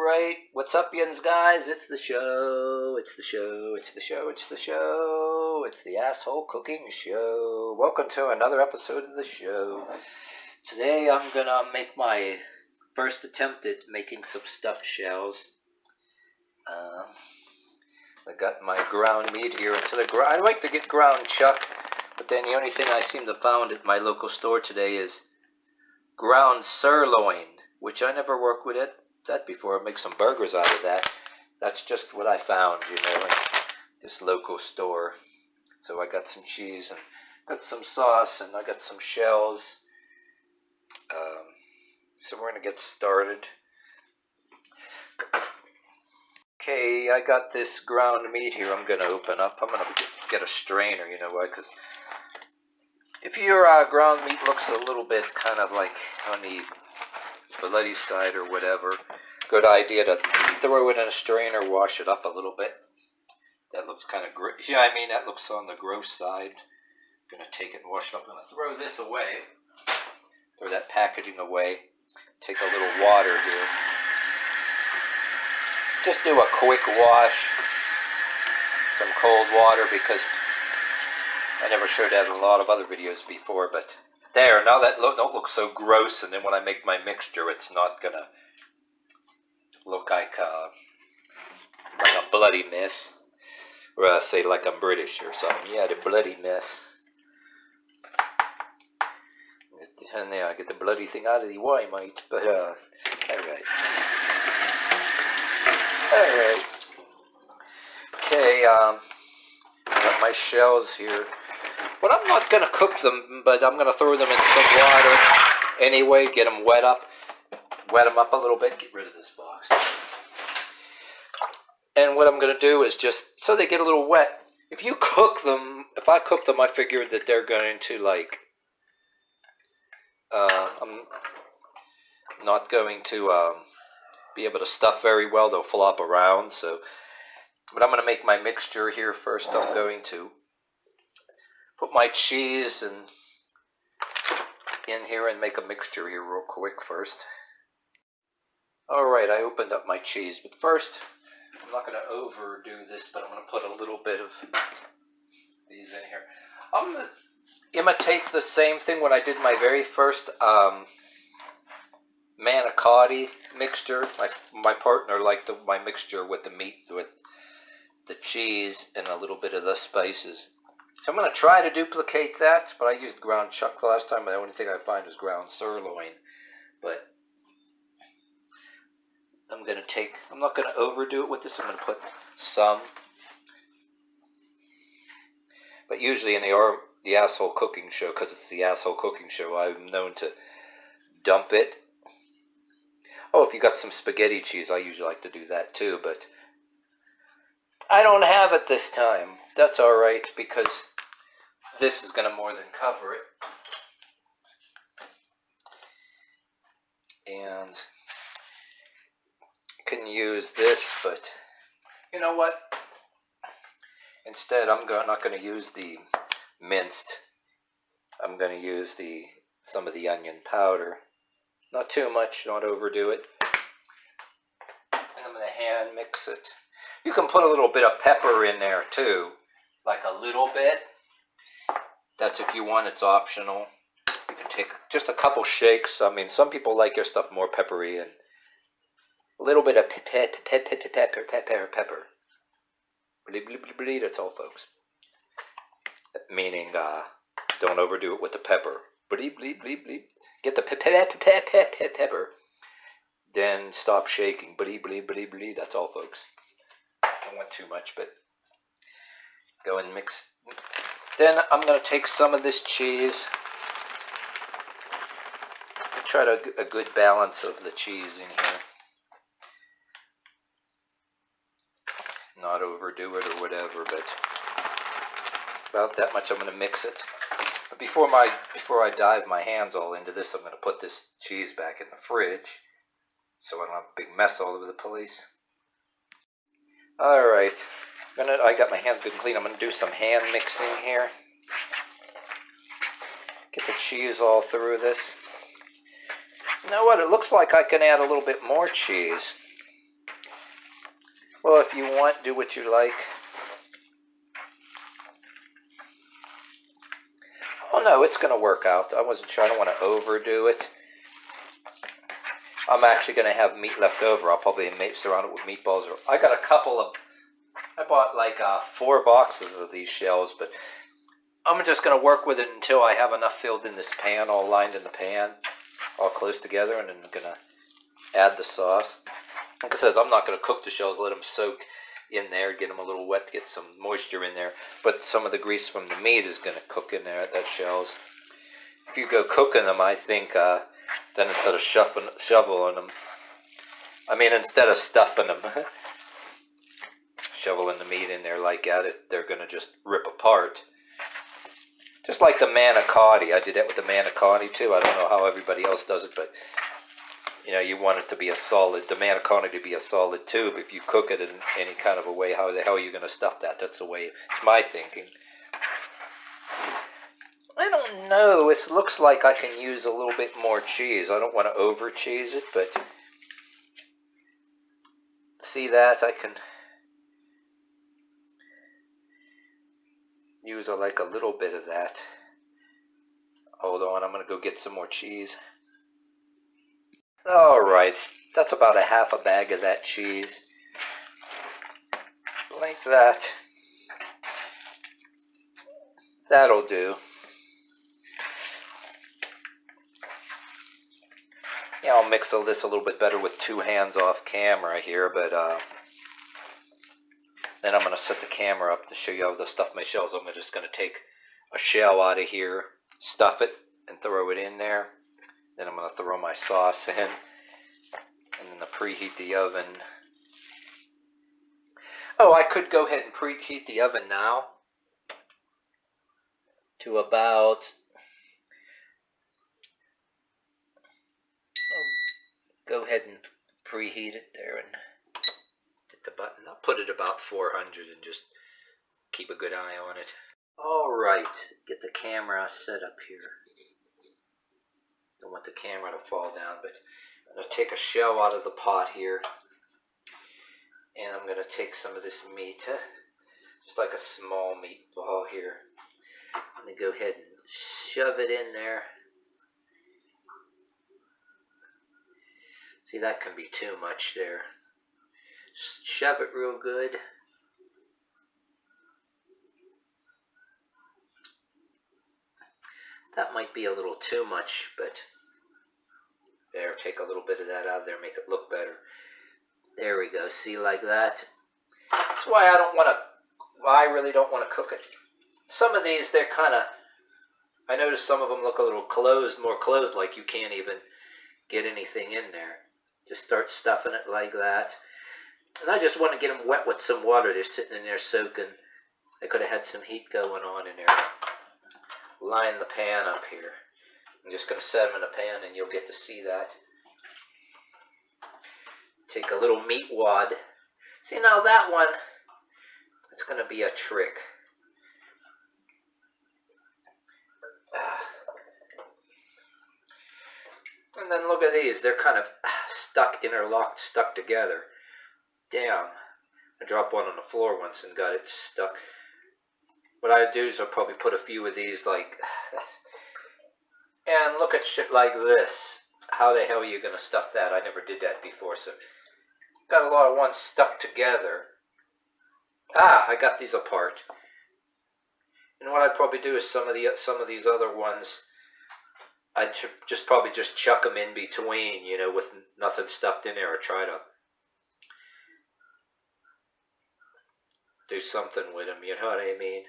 Alright, what's up, yins guys? It's the show. It's the asshole cooking show. Welcome to another episode of the show. Today I'm gonna make my first attempt at making some stuffed shells. I got my ground meat here. I like to get ground chuck, but then the only thing I seem to found at my local store today is ground sirloin, which I never worked with that before. Make some burgers out of that. That's just what I found, in this local store. So I got some cheese and got some sauce and I got some shells. So we're gonna get started. Okay, I got this ground meat here. I'm gonna open up. I'm gonna get a strainer. You know why? Because if your ground meat looks a little bit kind of like on the bloody side or whatever, good idea to throw it in a strainer, wash it up a little bit. That looks kind of gross. Yeah, I mean, that looks on the gross side. I'm going to take it and wash it up. I'm going to throw this away. Throw that packaging away. Take a little water here. Just do a quick wash. Some cold water, because I never showed that in a lot of other videos before, but there, now that don't look so gross, and then when I make my mixture, it's not gonna look like a bloody mess, or say like I'm British or something. Yeah, the bloody mess. And there, I get the bloody thing out of the way, mate. But alright. Okay, I got my shells here. But I'm not going to cook them, but I'm going to throw them in some water anyway, get them wet up a little bit, get rid of this box. And what I'm going to do is just, so they get a little wet, if I cook them, I figured that they're going to I'm not going to be able to stuff very well, they'll flop around, but I'm going to make my mixture here first. I'm going to put my cheese in here and make a mixture here real quick first. Alright, I opened up my cheese, but first, I'm not going to overdo this, but I'm going to put a little bit of these in here. I'm going to imitate the same thing when I did my very first manicotti mixture. My partner liked my mixture with the meat, with the cheese, and a little bit of the spices. So I'm going to try to duplicate that, but I used ground chuck last time. The only thing I find is ground sirloin. But I'm not going to overdo it with this. I'm going to put some. But usually in the asshole cooking show, because it's the asshole cooking show, I'm known to dump it. Oh, if you got some spaghetti cheese, I usually like to do that too, but I don't have it this time. That's alright, because this is going to more than cover it. And you can use this, but you know what? Instead, I'm not going to use the minced. I'm going to use some of the onion powder. Not too much, not overdo it. And I'm going to hand mix it. You can put a little bit of pepper in there too, like a little bit. That's if you want, it's optional. You can take just a couple shakes. I mean, some people like their stuff more peppery, and a little bit of pepper. That's all, folks. Meaning, don't overdo it with the pepper. Get the pepper. Then stop shaking. That's all, folks. Don't want too much, but go and mix. Then I'm going to take some of this cheese. Try a good balance of the cheese in here. Not overdo it or whatever, but about that much. I'm going to mix it. But before I dive my hands all into this, I'm going to put this cheese back in the fridge so I don't have a big mess all over the place. Alright, I got my hands good and clean. I'm going to do some hand mixing here. Get the cheese all through this. You know what? It looks like I can add a little bit more cheese. Well, if you want, do what you like. Oh no, it's going to work out. I wasn't sure. I don't want to overdo it. I'm actually going to have meat left over. I'll probably surround it with meatballs. I got a couple of, I bought like 4 boxes of these shells, but I'm just going to work with it until I have enough filled in this pan, all lined in the pan, all close together, and then I'm going to add the sauce. Like I said, I'm not going to cook the shells, let them soak in there, get them a little wet, get some moisture in there, but some of the grease from the meat is going to cook in there at that shells. If you go cooking them, I think then instead of shoveling them, instead of stuffing them, shoveling the meat in there like that, they're going to just rip apart. Just like the manicotti. I did that with the manicotti too. I don't know how everybody else does it, but you want it to be a solid, the manicotti to be a solid tube. If you cook it in any kind of a way, how the hell are you going to stuff that? That's the way, it's my thinking. I don't know. It looks like I can use a little bit more cheese. I don't want to over cheese it, but see that? I can use like a little bit of that. Hold on, I'm going to go get some more cheese. Alright, that's about a half a bag of that cheese. Like that. That'll do. Yeah, I'll mix this a little bit better with 2 hands off camera here, but then I'm going to set the camera up to show you how to stuff my shells. I'm just going to take a shell out of here, stuff it, and throw it in there. Then I'm going to throw my sauce in, and then preheat the oven. Oh, I could go ahead and preheat the oven now to about, go ahead and preheat it there and hit the button. I'll put it about 400 and just keep a good eye on it. Alright, get the camera set up here. Don't want the camera to fall down, but I'm going to take a shell out of the pot here. And I'm going to take some of this meat, just like a small meatball here. I'm going to go ahead and shove it in there. See, that can be too much there. Just shove it real good. That might be a little too much, but there, take a little bit of that out of there, make it look better. There we go, see, like that. That's why I really don't want to cook it. Some of these, they're kind of, I noticed some of them look a little closed, more closed, like you can't even get anything in there. Just start stuffing it like that. And I just want to get them wet with some water. They're sitting in there soaking. I could have had some heat going on in there. Line the pan up here. I'm just going to set them in a pan and you'll get to see that. Take a little meat wad. See, now that one, it's going to be a trick. And then look at these. They're kind of stuck, interlocked, stuck together. Damn. I dropped one on the floor once and got it stuck. What I do is I'll probably put a few of these like, and look at shit like this. How the hell are you going to stuff that? I never did that before, so got a lot of ones stuck together. I got these apart. And what I'd probably do is some of these other ones, I'd probably just chuck them in between, with nothing stuffed in there, or try to do something with them, you know what I mean?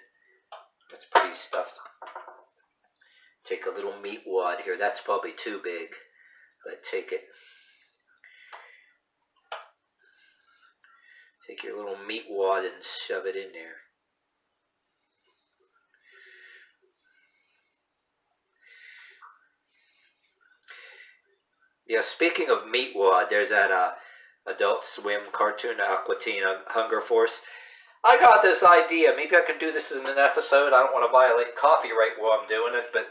That's pretty stuffed. Take a little meat wad here. That's probably too big, but take it. Take your little meat wad and shove it in there. Yeah, speaking of meat wad, there's that Adult Swim cartoon, Aqua Teen Hunger Force. I got this idea. Maybe I can do this in an episode. I don't want to violate copyright while I'm doing it, but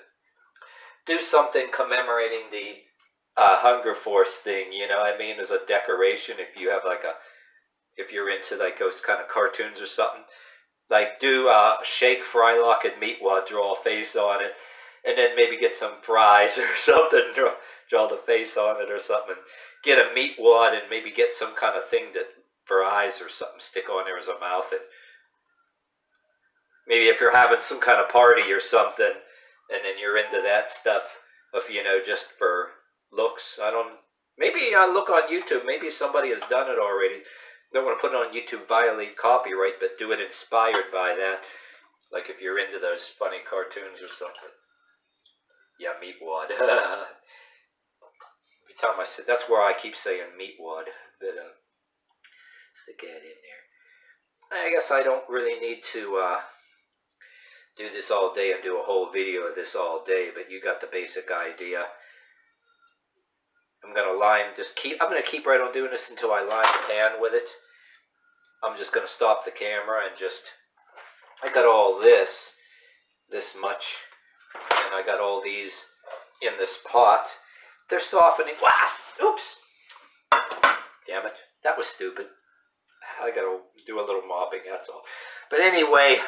do something commemorating the Hunger Force thing, as a decoration. If you have like if you're into like those kind of cartoons or something. Like do shake, fry, lock, and meat wad, draw a face on it, and then maybe get some fries or something, draw the face on it or something. Get a meat wad and maybe get some kind of thing for eyes or something, stick on there as a mouth. And maybe if you're having some kind of party or something, and then you're into that stuff, if you know, just for looks. Maybe look on YouTube. Maybe somebody has done it already. Don't want to put it on YouTube, violate copyright, but do it inspired by that. Like if you're into those funny cartoons or something. Yeah, meat wad. Every time I say, that's where I keep saying meat wad. But stick that in there. I guess I don't really need to do this all day and do a whole video of this all day, but you got the basic idea. I'm gonna keep right on doing this until I line the pan with it. I'm just gonna stop the camera and I got all this much, and I got all these in this pot. They're softening. Wow! Oops! Damn it. That was stupid. I gotta do a little mopping, that's all. But anyway,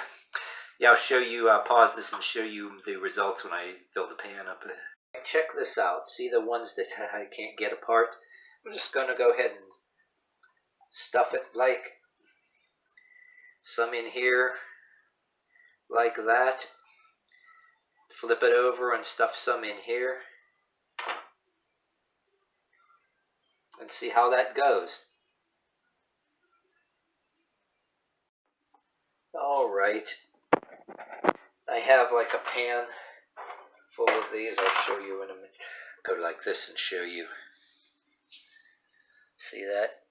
yeah, I'll show you, pause this and show you the results when I fill the pan up. Check this out. See the ones that I can't get apart? I'm just gonna go ahead and stuff it like some in here, like that. Flip it over and stuff some in here. And see how that goes. Alright. I have like a pan full of these. I'll show you in a minute. Go like this and show you. See that?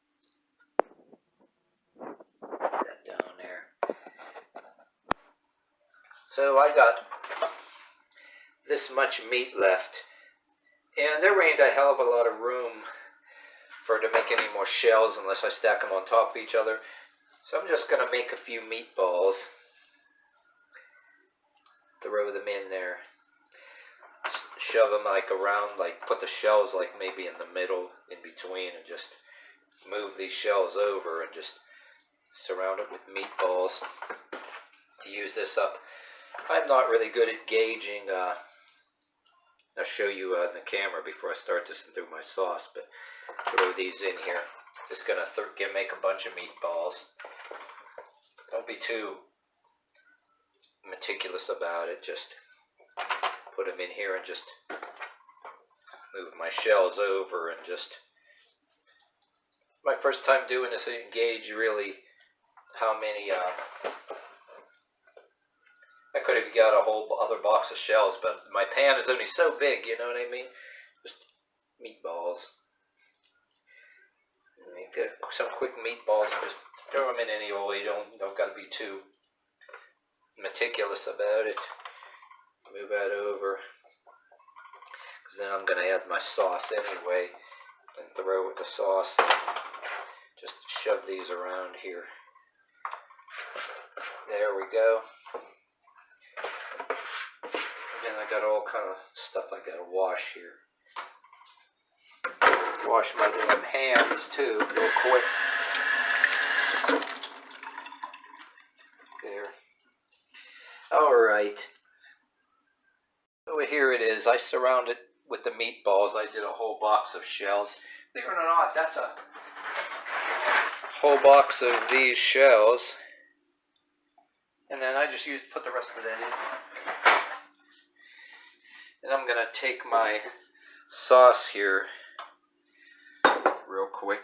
That down there. So I got this much meat left. And there ain't a hell of a lot of room to make any more shells unless I stack them on top of each other. So I'm just going to make a few meatballs. Throw them in there. Shove them like around, like put the shells like maybe in the middle, in between, and just move these shells over and just surround it with meatballs. Use this up. I'm not really good at gauging. I'll show you in the camera before I start this and through my sauce, but throw these in here. Just gonna make a bunch of meatballs. Don't be too meticulous about it. Just put them in here and just move my shells over and just. My first time doing this, I didn't gauge really how many. I could have got a whole other box of shells, but my pan is only so big, you know what I mean? Just meatballs. Get some quick meatballs and just throw them in any oil. You don't got to be too meticulous about it. Move that over, because then I'm going to add my sauce anyway, and throw with the sauce. Just shove these around here. There we go. And then I got all kind of stuff I got to wash here. Wash my damn hands too, real quick. There. Alright. So here it is. I surrounded with the meatballs. I did a whole box of shells. Believe it or not, that's a whole box of these shells. And then I just put the rest of that in. And I'm going to take my sauce here real quick.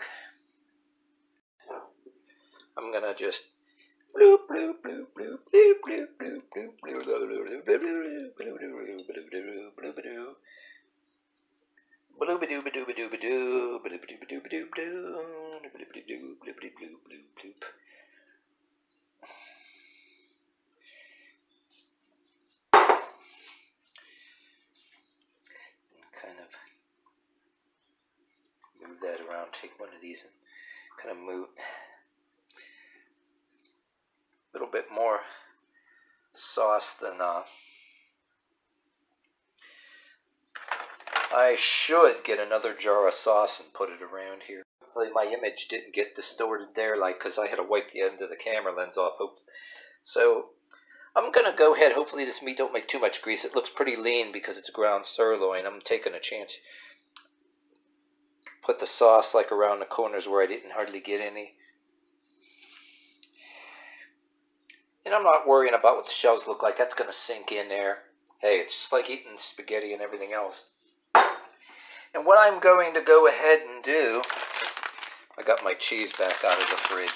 I'm going to just bloop, bloop, bloop, bloop, bloop, bloop, bloop, bloop, bloop, bloop, kind of move that around, take one of these and kind of move a little bit more sauce than I should get another jar of sauce and put it around here. hopefully my image didn't get distorted there, like, because I had to wipe the end of the camera lens off. So I'm going to go ahead. Hopefully this meat don't make too much grease. It looks pretty lean because it's ground sirloin. I'm taking a chance. Put the sauce like around the corners where I didn't hardly get any. And I'm not worrying about what the shells look like. That's going to sink in there. Hey, it's just like eating spaghetti and everything else. And what I'm going to go ahead and do, I got my cheese back out of the fridge.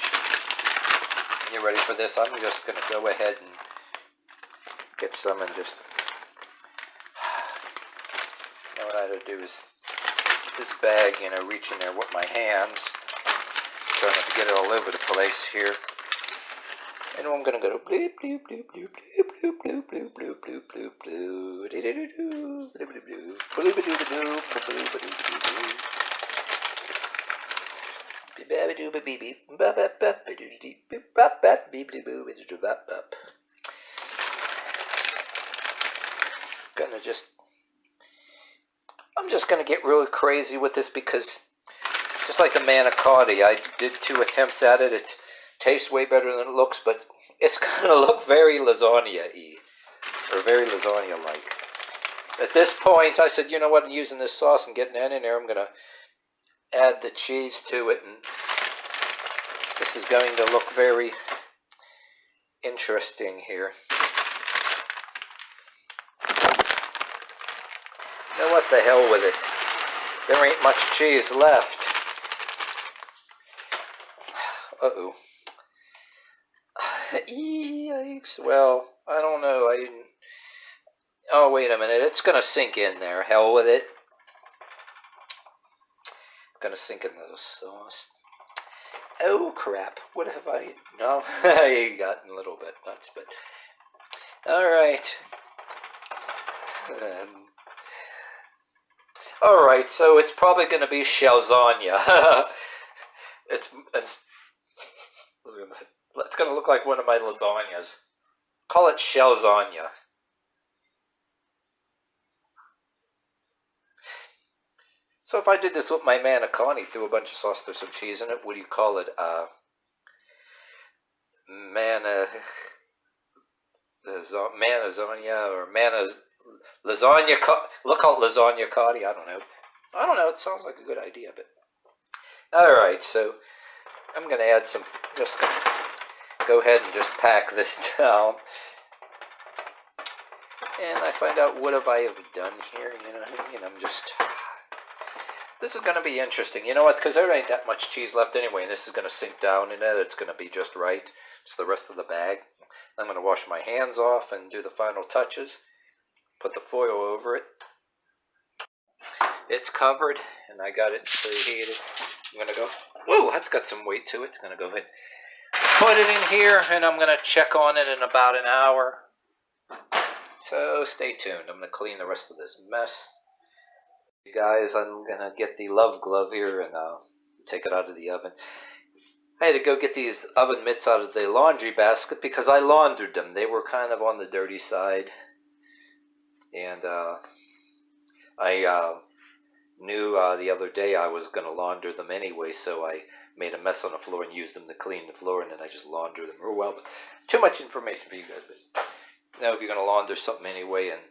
You ready for this? I'm just going to go ahead and get some and just, you know what I have to do is, this bag, you know, reach in there with my hands, trying not to get it all over the place here. And I'm gonna go bloop bloop bloop bloop bloop bloop bloop bloop bloop bloop bloop bloop I'm just gonna get really crazy with this because just like the manicotti, I did 2 attempts at it. It tastes way better than it looks, but it's going to look very lasagna-y, or very lasagna-like. At this point, I said, you know what, I'm using this sauce and getting that in there, I'm going to add the cheese to it, and this is going to look very interesting here. You know what, the hell with it. There ain't much cheese left. Uh-oh. Yikes. Well, I don't know. Oh, wait a minute. It's going to sink in there. Hell with it. It's going to sink in the sauce. Oh, crap. What have I... No, I gotten a little bit nuts, but... Alright. Alright, so it's probably going to be shelzanya. It's going to look like one of my lasagnas. Call it shelzanya. So if I did this with my manicotti, threw a bunch of sauce, threw some cheese in it, what do you call it? Manazania or lasagna. Look called lasagna cotti. I don't know. It sounds like a good idea, but all right. So I'm going to add some. Just gonna go ahead and just pack this down, and I find out what have I done here. I'm just. This is going to be interesting. You know what? Because there ain't that much cheese left anyway, and this is going to sink down in it. It's going to be just right. Just the rest of the bag. I'm going to wash my hands off and do the final touches. Put the foil over it. It's covered, and I got it preheated. I'm going to go, whoa, that's got some weight to it. I'm going to go ahead and put it in here, and I'm going to check on it in about an hour. So stay tuned. I'm going to clean the rest of this mess. You guys, I'm going to get the Love Glove here and take it out of the oven. I had to go get these oven mitts out of the laundry basket because I laundered them. They were kind of on the dirty side. And I knew the other day I was going to launder them anyway, so I made a mess on the floor and used them to clean the floor, and then I just laundered them real well. But too much information for you guys. But now if you're going to launder something anyway, and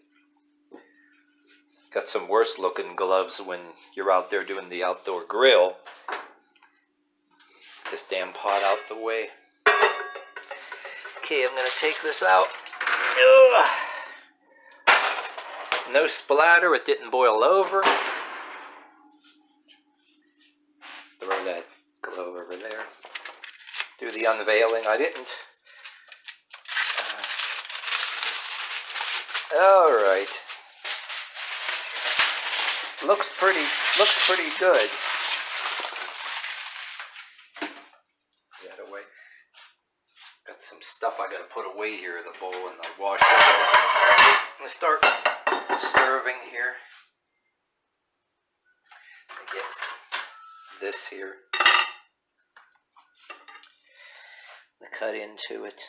got some worse looking gloves when you're out there doing the outdoor grill. This damn pot out the way. Okay, I'm going to take this out. Ugh. No splatter, it didn't boil over. Throw that glove over there. Do the unveiling. I didn't. Alright. Looks pretty good. That away. Got some stuff I gotta put away here in the bowl and the wash. I'm gonna start serving here. I get this here. I cut into it.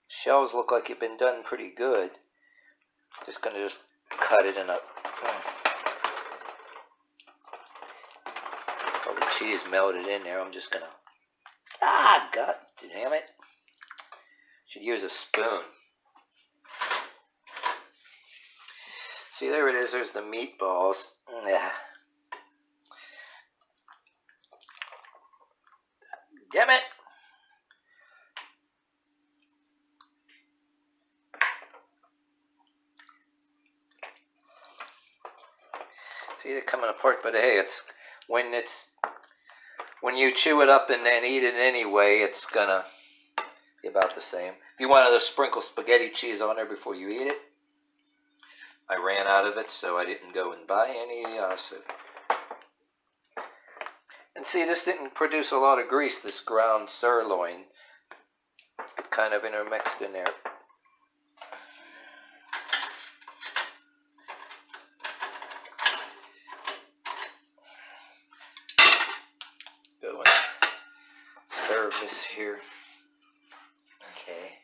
Shells look like you've been done pretty good. Just gonna cut it in a. All the cheese melted in there. I'm just gonna... Ah, god damn it. Should use a spoon. See, there it is. There's the meatballs. Yeah. Damn it. See, they're coming apart, but hey, it's when you chew it up and then eat it anyway, it's gonna be about the same. If you wanted to sprinkle spaghetti cheese on there before you eat it, I ran out of it, so I didn't go and buy any. And see, this didn't produce a lot of grease, this ground sirloin. It kind of intermixed in there. Go and serve this here. Okay.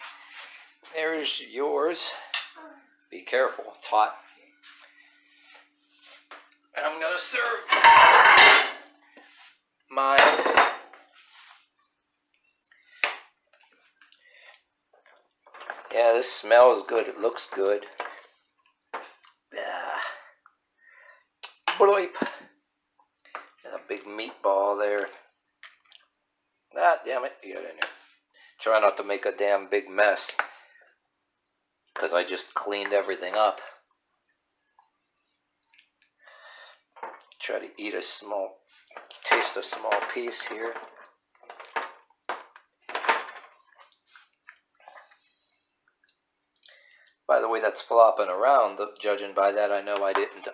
There's yours. Be careful, it's hot. And I'm gonna serve mine. Yeah, this smells good. It looks good. Yeah. Bloip. And a big meatball there. Ah, damn it. You got in there. Try not to make a damn big mess, because I just cleaned everything up. Try to eat taste a small piece here. By the way, that's flopping around. Judging by that, I know I didn't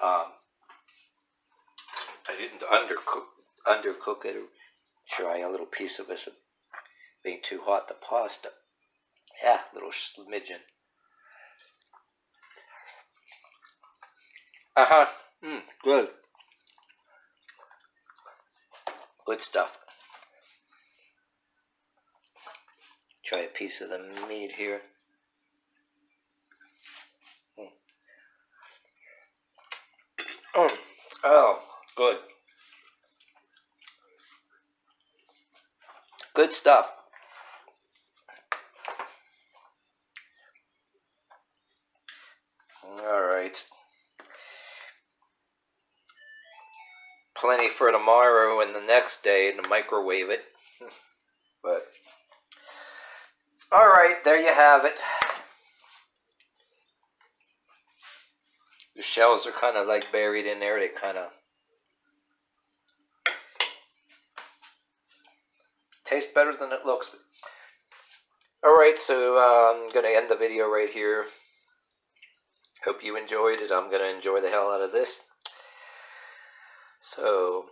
undercook it. Try a little piece of this being too hot, the pasta. Yeah, little smidgen. Good. Good stuff. Try a piece of the meat here. Oh, good. Good stuff. All right. Plenty for tomorrow and the next day to microwave it. But, all right, there you have it. The shells are kind of like buried in there. They kind of taste better than it looks. All right, so I'm going to end the video right here. Hope you enjoyed it. I'm going to enjoy the hell out of this. So,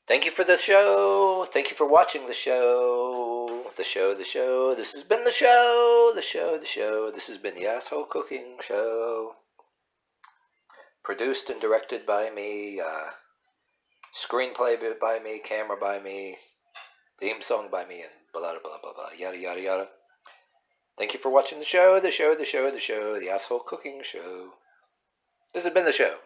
thank you for the show. Thank you for watching the show. The show. This has been the show. This has been the Asshole Cooking Show. Produced and directed by me. Screenplay by me. Camera by me. Theme song by me. And blah, blah, blah, blah, blah. Yada, yada, yada. Thank you for watching the show. The Asshole Cooking Show. This has been the show.